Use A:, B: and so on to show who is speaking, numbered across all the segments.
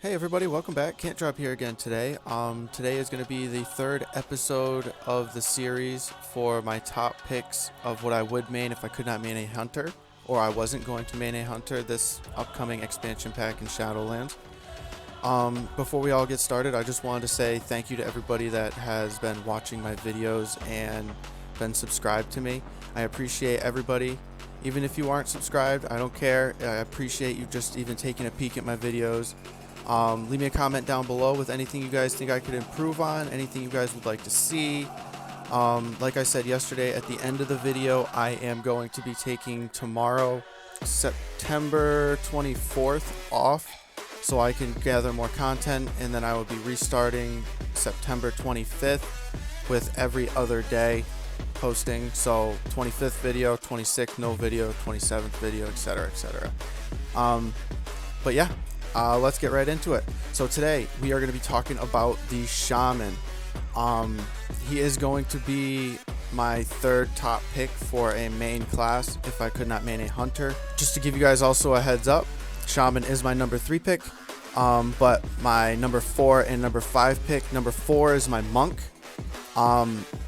A: Hey everybody, welcome back. Can't Drop here again today. Today is going to be the third episode of the series for my top picks of what I would main if I could not main a hunter, or I wasn't going to main a hunter this upcoming expansion pack in Shadowlands. Before we all get started, I just wanted to say thank you to everybody that has been watching my videos and been subscribed to me. I appreciate everybody. Even if you aren't subscribed, I don't care. I appreciate you just even taking a peek at my videos. Leave me a comment down below with anything you guys think I could improve on, anything you guys would like to see. Like I said yesterday, at the end of the video, I am going to be taking tomorrow, September 24th, off so I can gather more content, and then I will be restarting September 25th with every other day posting. So 25th video, 26th no video, 27th video, etc, etc. But yeah, let's get right into it. So today we are going to be talking about the shaman. He is going to be my third top pick for a main class if I could not main a hunter. Just to give you guys also a heads up, shaman is my number 3 pick, but my number 4 and number 5 pick. Number 4 is my monk.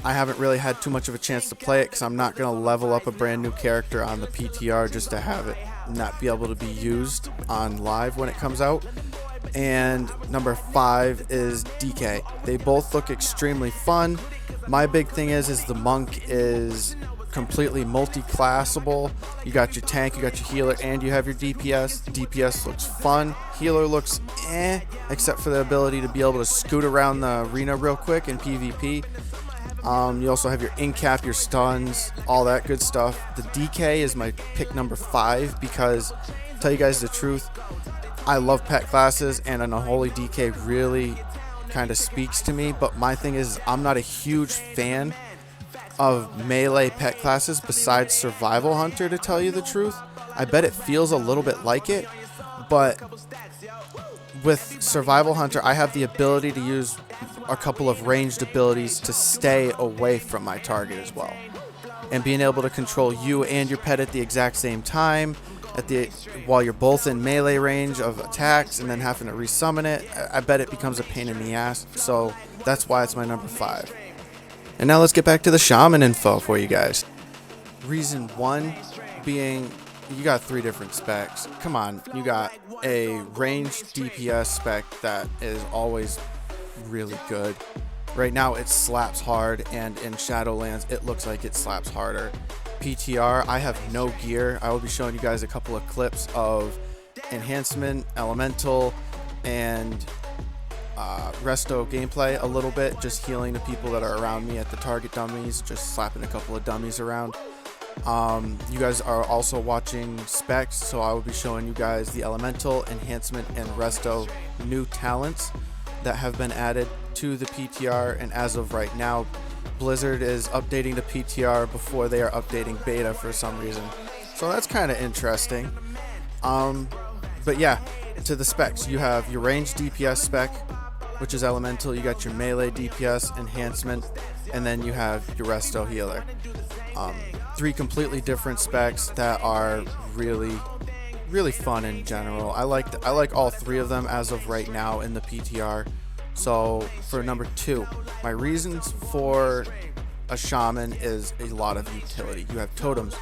A: I haven't really had too much of a chance to play it because I'm not going to level up a brand new character on the PTR just to have it not be able to be used on live when it comes out. And number 5 is DK. They both look extremely fun. My big thing is the monk is completely multi-classable. You got your tank, you got your healer, and you have your DPS. DPS looks fun. Healer looks except for the ability to be able to scoot around the arena real quick in PvP. You also have your incap, your stuns, all that good stuff. The DK is my pick number 5 because, to tell you guys the truth, I love pet classes, and an unholy DK really kind of speaks to me. But my thing is, I'm not a huge fan of melee pet classes besides survival hunter, to tell you the truth. I bet it feels a little bit like it, but with survival hunter I have the ability to use a couple of ranged abilities to stay away from my target as well, and being able to control you and your pet at the exact same time while you're both in melee range of attacks, and then having to resummon it, I bet it becomes a pain in the ass. So that's why it's my number 5. And now let's get back to the shaman info for you guys. Reason 1 being, you got 3 different specs. Come on, you got a ranged DPS spec that is always really good. Right now it slaps hard, and in Shadowlands it looks like it slaps harder. PTR, I have no gear. I will be showing you guys a couple of clips of enhancement, elemental, and resto gameplay a little bit, just healing the people that are around me at the target dummies, just slapping a couple of dummies around. You guys are also watching specs, so I will be showing you guys the elemental, enhancement, and resto new talents that have been added to the PTR. And as of right now, Blizzard is updating the PTR before they are updating beta for some reason, so that's kind of interesting. But yeah, to the specs, you have your ranged DPS spec, which is elemental. You got your melee DPS enhancement, and then you have your resto healer. 3 completely different specs that are really fun in general. I like all 3 of them as of right now in the PTR. So for number 2, my reasons for a shaman is a lot of utility. You have totems,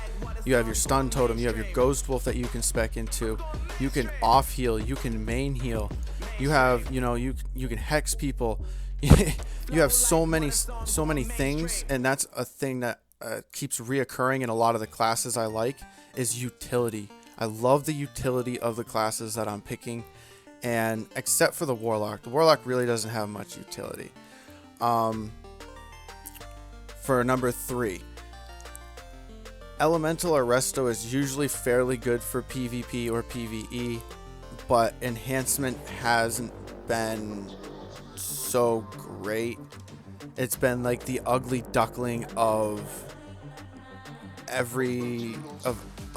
A: you have your stun totem, you have your ghost wolf that you can spec into, you can off heal, you can main heal, you have, you can hex people. You have so many things, and that's a thing that keeps reoccurring in a lot of the classes I like, is utility. I love the utility of the classes that I'm picking, and except for the warlock really doesn't have much utility. For number 3, elemental or resto is usually fairly good for PvP or PvE, but enhancement hasn't been so great. It's been like the ugly duckling of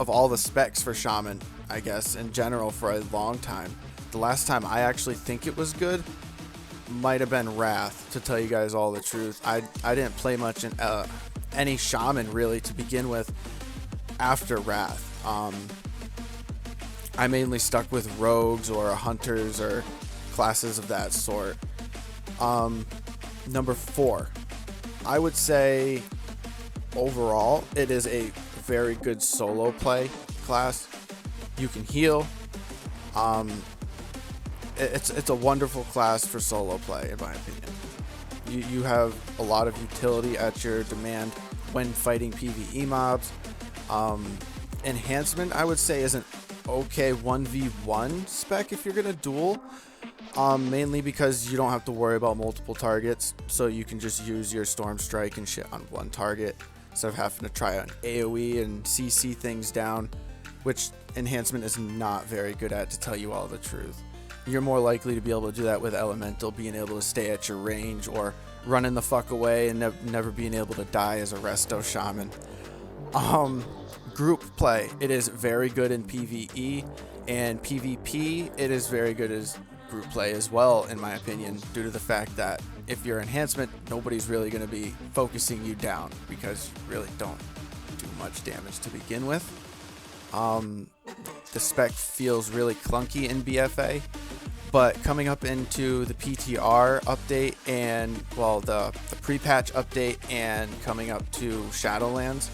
A: all the specs for shaman, I guess, in general, for a long time. The last time I actually think it was good might have been Wrath, to tell you guys all the truth. I didn't play much in any shaman really to begin with after Wrath. I mainly stuck with rogues or hunters or classes of that sort. Number 4, I would say overall it is a very good solo play class. You can heal. It's a wonderful class for solo play, in my opinion. You have a lot of utility at your demand when fighting PvE mobs. Enhancement, I would say, is an okay 1v1 spec if you're gonna duel. Mainly because you don't have to worry about multiple targets, so you can just use your Storm Strike and shit on one target instead of having to try an AoE and CC things down, which enhancement is not very good at, to tell you all the truth. You're more likely to be able to do that with elemental, being able to stay at your range, or running the fuck away and never being able to die as a resto shaman. Group play, it is very good in PvE, and PvP, it is very good as group play as well, in my opinion, due to the fact that if you're enhancement, nobody's really going to be focusing you down because you really don't do much damage to begin with. The spec feels really clunky in BFA, but coming up into the PTR update and, well, the pre-patch update and coming up to Shadowlands,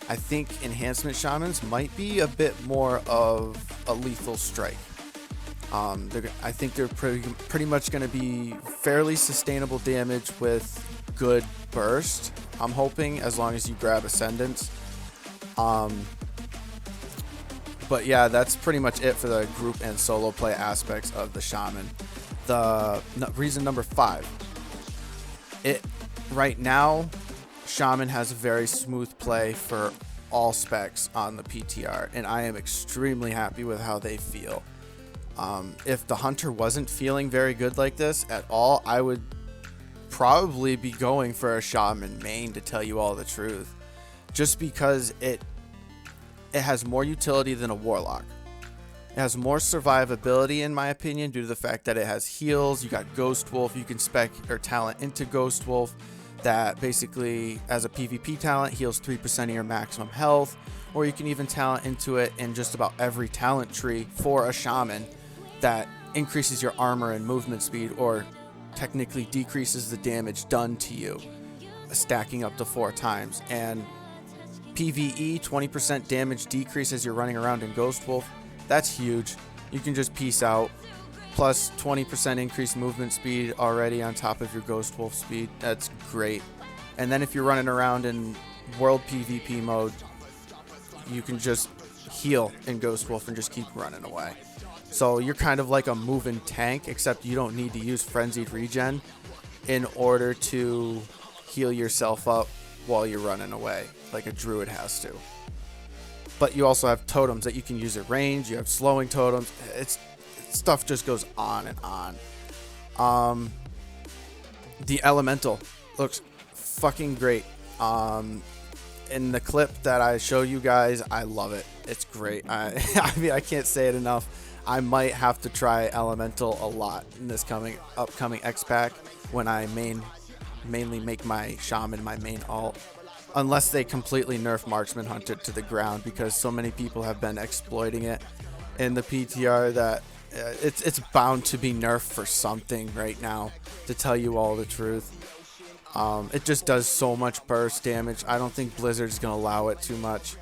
A: I think enhancement shamans might be a bit more of a lethal strike. I think they're pretty much going to be fairly sustainable damage with good burst, I'm hoping, as long as you grab Ascendance. But yeah, that's pretty much it for the group and solo play aspects of the shaman. The reason number 5, right now, shaman has a very smooth play for all specs on the PTR, and I am extremely happy with how they feel. If the hunter wasn't feeling very good like this at all, I would probably be going for a shaman main, to tell you all the truth, just because it has more utility than a warlock. It has more survivability, in my opinion, due to the fact that it has heals. You got Ghost Wolf, you can spec or talent into Ghost Wolf that basically, as a PvP talent, heals 3% of your maximum health, or you can even talent into it in just about every talent tree for a shaman that increases your armor and movement speed, or technically decreases the damage done to you, stacking up to 4 times. And PvE, 20% damage decrease as you're running around in Ghost Wolf. That's huge. You can just peace out. Plus 20% increased movement speed already on top of your Ghost Wolf speed. That's great. And then if you're running around in World PvP mode, you can just heal in Ghost Wolf and just keep running away. So you're kind of like a moving tank, except you don't need to use Frenzied Regen in order to heal yourself up while you're running away, like a druid has to. But you also have totems that you can use at range. You have slowing totems. Stuff just goes on and on. The elemental looks fucking great. In the clip that I show you guys, I love it. It's great. I mean, I can't say it enough. I might have to try elemental a lot in this upcoming X pack when I mainly make my shaman my main alt, unless they completely nerf marksman hunter to the ground, because so many people have been exploiting it in the PTR that it's bound to be nerfed for something right now, to tell you all the truth. It just does so much burst damage. I don't think Blizzard's gonna allow it too much.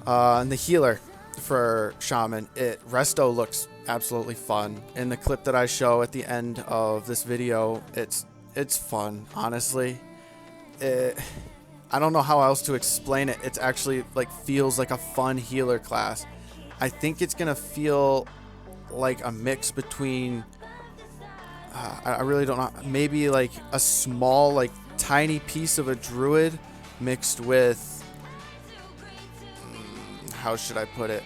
A: And the healer for shaman, resto looks absolutely fun. In the clip that I show at the end of this video, it's fun, honestly. I don't know how else to explain it. It's actually feels like a fun healer class. I think it's gonna feel like a mix between I really don't know, maybe like a small tiny piece of a druid mixed with how should I put it,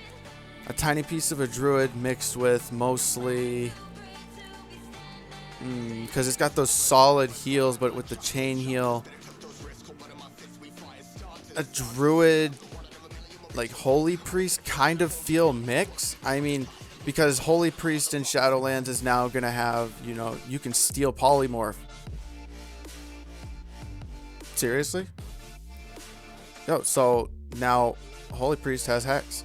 A: a tiny piece of a druid mixed with mostly because it's got those solid heals, but with the chain heal, a druid holy priest kind of feel mix. I mean, because holy priest in Shadowlands is now gonna have, you can steal polymorph. Seriously? Yo, so now holy priest has hex,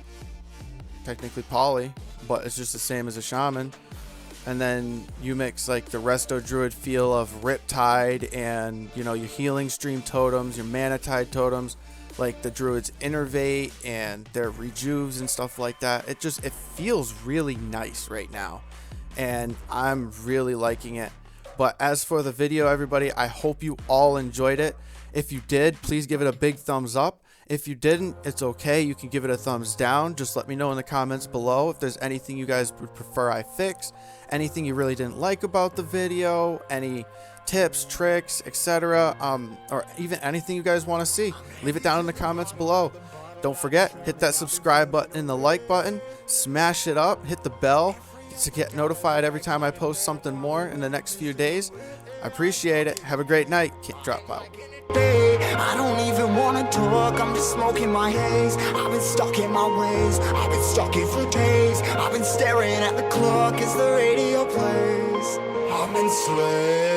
A: technically poly, but it's just the same as a shaman. and then you mix like the resto druid feel of Riptide and, you know, your healing stream totems, your mana tide totems, like the druid's innervate and their rejuves and stuff like that. It feels really nice right now, and I'm really liking it. But as for the video, everybody, I hope you all enjoyed it. If you did, please give it a big thumbs up. If you didn't, it's okay. You can give it a thumbs down. Just let me know in the comments below if there's anything you guys would prefer I fix, anything you really didn't like about the video, any tips, tricks, etc., or even anything you guys want to see. Leave it down in the comments below. Don't forget, hit that subscribe button and the like button. Smash it up. Hit the bell to get notified every time I post something more in the next few days. I appreciate it. Have a great night. Can't drop out.
B: I don't even wanna talk, I'm just smoking my haze. I've been stuck in my ways, I've been stuck here for days. I've been staring at the clock as the radio plays. I've been slayed.